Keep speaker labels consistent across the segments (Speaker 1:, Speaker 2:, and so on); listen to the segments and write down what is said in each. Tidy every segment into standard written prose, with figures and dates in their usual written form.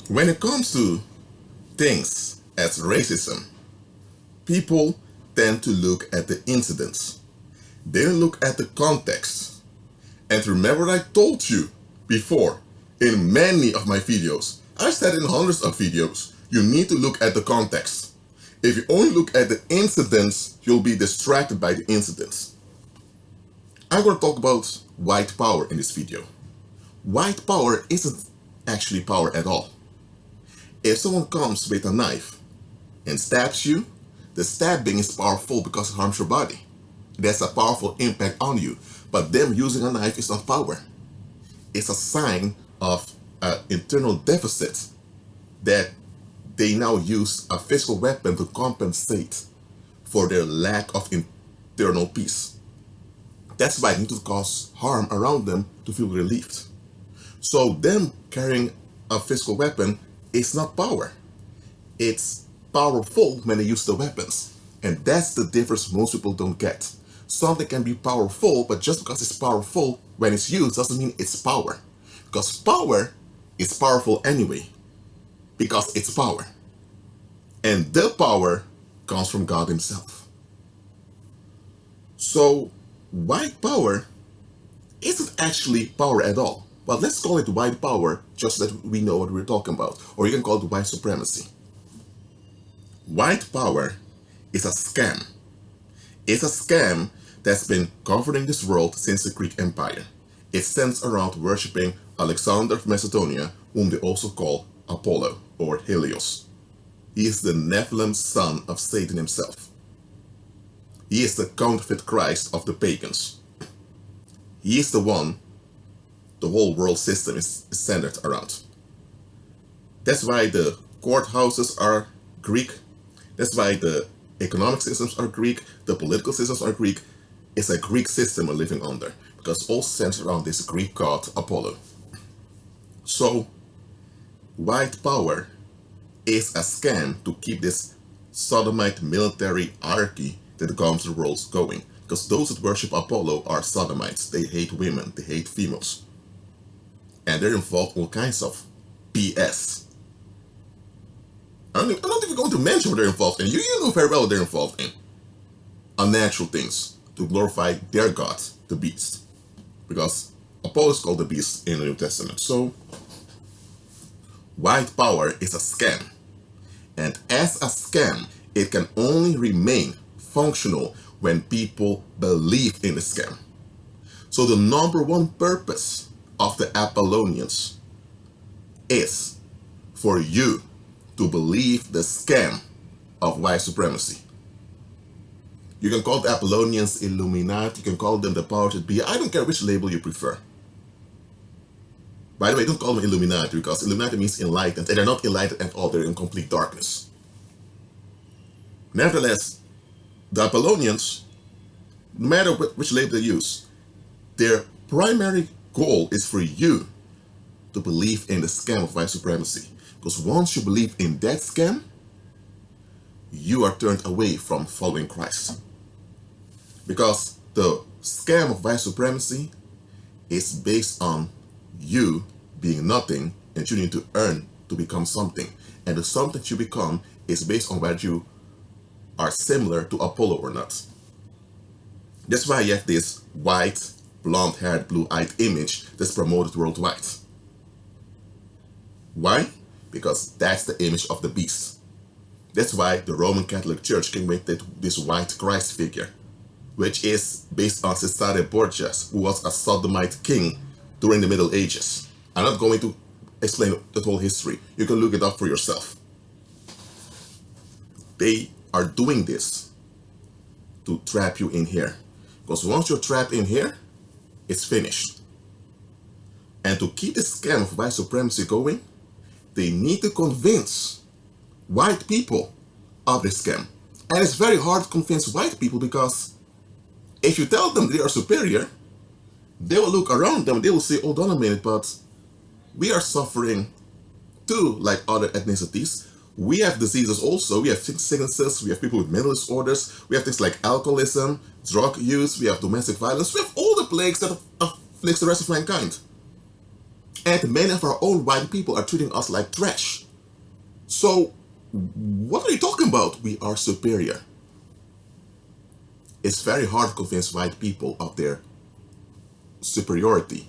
Speaker 1: When it comes to things as racism, people tend to look at the incidents. They look at the context. And remember I told you before in many of my videos, I said in hundreds of videos, you need to look at the context. If you only look at the incidents, you'll be distracted by the incidents. I'm going to talk about white power in this video. White power isn't actually power at all. If someone comes with a knife and stabs you, the stabbing is powerful because it harms your body. That's a powerful impact on you. But them using a knife is not power. It's a sign of an internal deficit that they now use a physical weapon to compensate for their lack of internal peace. That's why they need to cause harm around them to feel relieved. So them carrying a physical weapon is not power. It's powerful when they use the weapons. And that's the difference most people don't get. Something can be powerful, but just because it's powerful when it's used doesn't mean it's power. Because power is powerful anyway. Because it's power. And the power comes from God himself. So white power isn't actually power at all. But let's call it white power just so that we know what we're talking about. Or you can call it white supremacy. White power is a scam. It's a scam that's been governing this world since the Greek Empire. It centers around worshipping Alexander of Macedonia, whom they also call Apollo or Helios. He is the Nephilim son of Satan himself. He is the counterfeit Christ of the pagans. He is the one the whole world system is centered around. That's why the courthouses are Greek. That's why the economic systems are Greek. The political systems are Greek. It's a Greek system we're living under because it's all centered around this Greek god Apollo. So, white power is a scam to keep this sodomite military hierarchy that governs the world going. Because those that worship Apollo are sodomites. They hate women. They hate females. And they're involved in all kinds of BS. I'm not even going to mention what they're involved in. You know very well what they're involved in. Unnatural things to glorify their god, the beast. Because Apollo is called the beast in the New Testament. So, white power is a scam. And as a scam, it can only remain functional when people believe in the scam. So the number one purpose of the Apollonians is for you to believe the scam of white supremacy. You can call the Apollonians Illuminati, you can call them the powers that be. I don't care which label you prefer. By the way, don't call them Illuminati because Illuminati means enlightened, and they're not enlightened at all, they're in complete darkness. Nevertheless, the Apollonians, no matter which label they use, their primary goal is for you to believe in the scam of white supremacy. Because once you believe in that scam, you are turned away from following Christ. Because the scam of white supremacy is based on you being nothing and you need to earn to become something. And the something you become is based on whether you are similar to Apollo or not. That's why you have this white, blonde-haired, blue-eyed image that's promoted worldwide. Why? Because that's the image of the beast. That's why the Roman Catholic Church came with this white Christ figure, which is based on Cesare Borgias, who was a sodomite king during the Middle Ages. I'm not going to explain the whole history. You can look it up for yourself. They are doing this to trap you in here. Because once you're trapped in here, it's finished. And to keep the scam of white supremacy going, they need to convince white people of this scam. And it's very hard to convince white people because if you tell them they are superior, they will look around them and they will say, hold on a minute, but we are suffering too, like other ethnicities. We have diseases also. We have sicknesses. We have people with mental disorders. We have things like alcoholism, drug use. We have domestic violence. We have all the plagues that afflicts the rest of mankind. And many of our own white people are treating us like trash. So, what are you talking about? We are superior. It's very hard to convince white people of their superiority,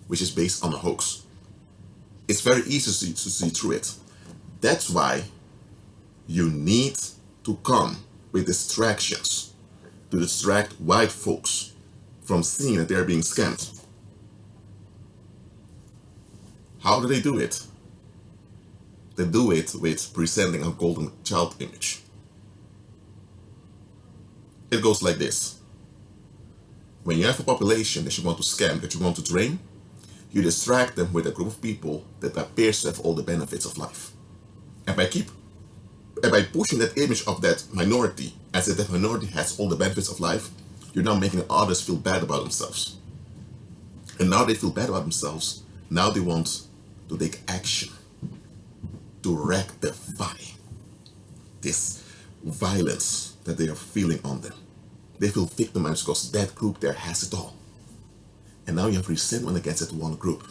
Speaker 1: which is based on a hoax. It's very easy to see through it. That's why you need to come with distractions to distract white folks from seeing that they're being scammed. How do they do it? They do it with presenting a golden child image. It goes like this. When you have a population that you want to scam, that you want to drain, you distract them with a group of people that appears to have all the benefits of life. And by pushing that image of that minority as if that minority has all the benefits of life, you're now making others feel bad about themselves. And now they feel bad about themselves. Now they want to take action to rectify this violence that they are feeling on them. They feel victimized because that group there has it all. And now you have resentment against that one group.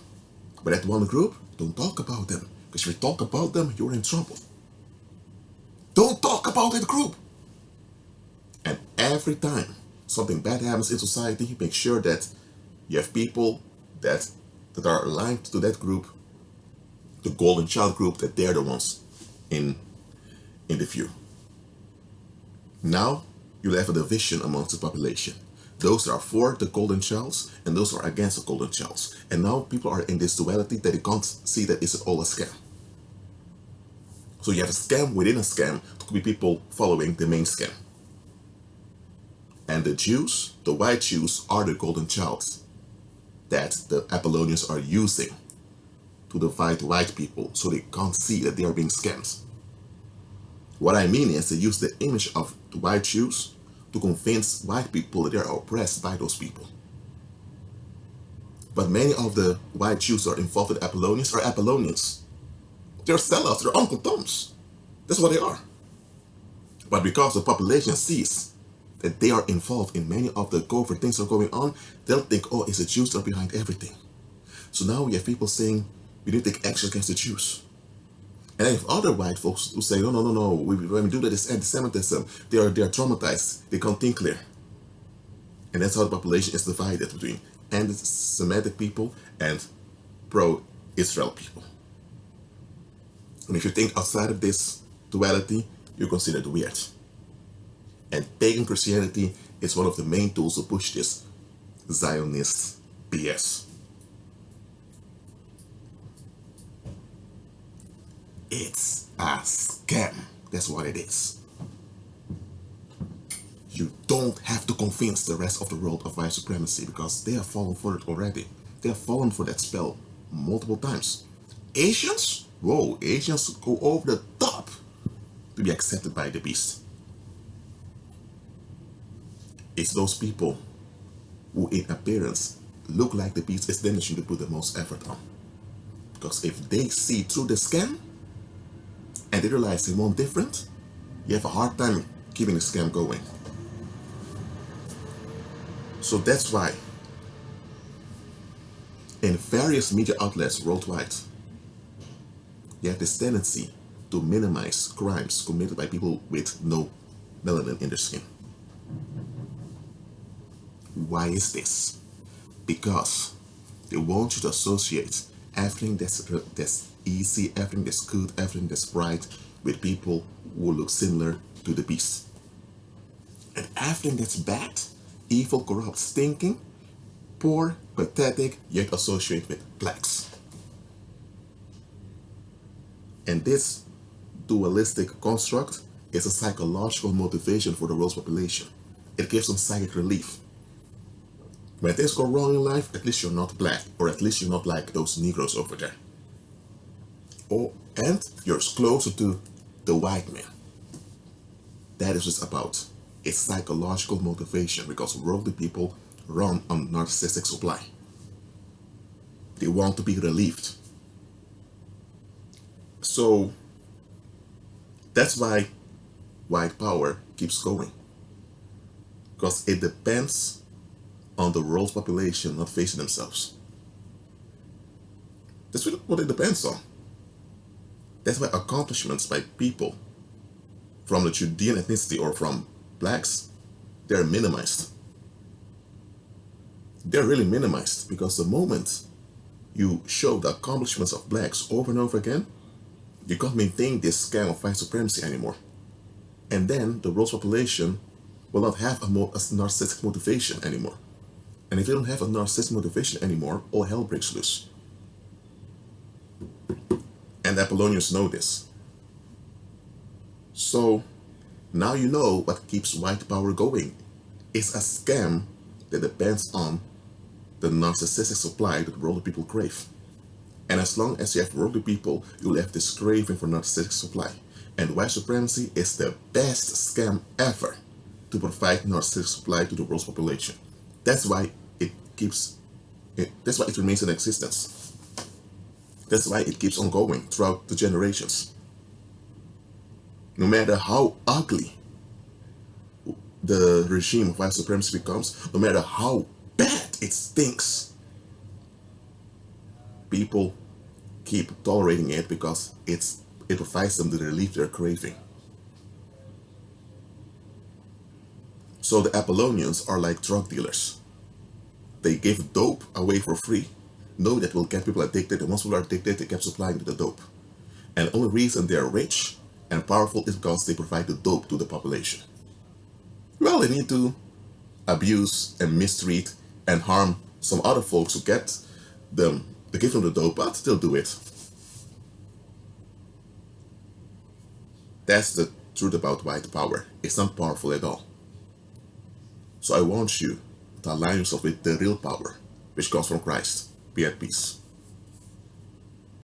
Speaker 1: But that one group, don't talk about them. Because if you talk about them, you're in trouble. Don't talk about that group. And every time something bad happens in society, make sure that you have people that are aligned to that group, the golden child group, that they're the ones in the view. Now you'll have a division amongst the population. Those are for the golden childs and those are against the golden childs. And now people are in this duality that they can't see that it's all a scam. So you have a scam within a scam. It could be people following the main scam. And the Jews, the white Jews, are the golden childs that the Apollonians are using to divide white people so they can't see that they are being scammed. What I mean is they use the image of the white Jews to convince white people that they are oppressed by those people. But many of the white Jews who are involved with Apollonians are Apollonians. They're sellouts, they're Uncle Toms. That's what they are. But because the population sees that they are involved in many of the covert things that are going on, they'll think, oh, it's the Jews that are behind everything. So now we have people saying, we need to take action against the Jews. And then you have other white folks who say, no, when we do that, it's anti-Semitism. They are traumatized. They can't think clear. And that's how the population is divided between anti-Semitic people and pro-Israel people. And if you think outside of this duality, you're considered weird. And pagan Christianity is one of the main tools to push this Zionist BS. It's a scam. That's what it is. You don't have to convince the rest of the world of white supremacy because they have fallen for it already. They have fallen for that spell multiple times. Asians? Whoa, Asians go over the top to be accepted by the beast. It's those people who in appearance look like the beast, it's them that you should put the most effort on. Because if they see through the scam and they realize they want different, you have a hard time keeping the scam going. So that's why in various media outlets worldwide, you have this tendency to minimize crimes committed by people with no melanin in their skin. Why is this? Because they want you to associate everything that's easy, everything that's good, everything that's bright with people who look similar to the beast. And everything that's bad, evil, corrupt, stinking, poor, pathetic, yet associated with blacks. And this dualistic construct is a psychological motivation for the world's population. It gives them psychic relief. When things go wrong in life, at least you're not black, or at least you're not like those Negroes over there. And you're closer to the white man. That is what it's about. It's psychological motivation because worldly people run on narcissistic supply. They want to be relieved. So that's why white power keeps going. Because it depends on the world's population not facing themselves. That's what it depends on. That's why accomplishments by people from the Judean ethnicity or from blacks, they're minimized. They're really minimized because the moment you show the accomplishments of blacks over and over again, you can't maintain this scam of white supremacy anymore. And then the world's population will not have a narcissistic motivation anymore. And if you don't have a narcissistic motivation anymore, all hell breaks loose. And the Apollonians know this. So now you know what keeps white power going. It's a scam that depends on the narcissistic supply that worldly people crave. And as long as you have worldly people, you'll have this craving for narcissistic supply. And white supremacy is the best scam ever to provide narcissistic supply to the world's population. That's why that's why it remains in existence. That's why it keeps on going throughout the generations. No matter how ugly the regime of white supremacy becomes, no matter how bad it stinks, people keep tolerating it because it provides them the relief they're craving. So the Apollonians are like drug dealers. They give dope away for free, knowing that will get people addicted, and once people are addicted, they keep supplying the dope. And the only reason they're rich and powerful is because they provide the dope to the population. Well, they need to abuse and mistreat and harm some other folks who give them the dope, but still do it. That's the truth about white power. It's not powerful at all. So I want you to align yourself with the real power, which comes from Christ. Be at peace.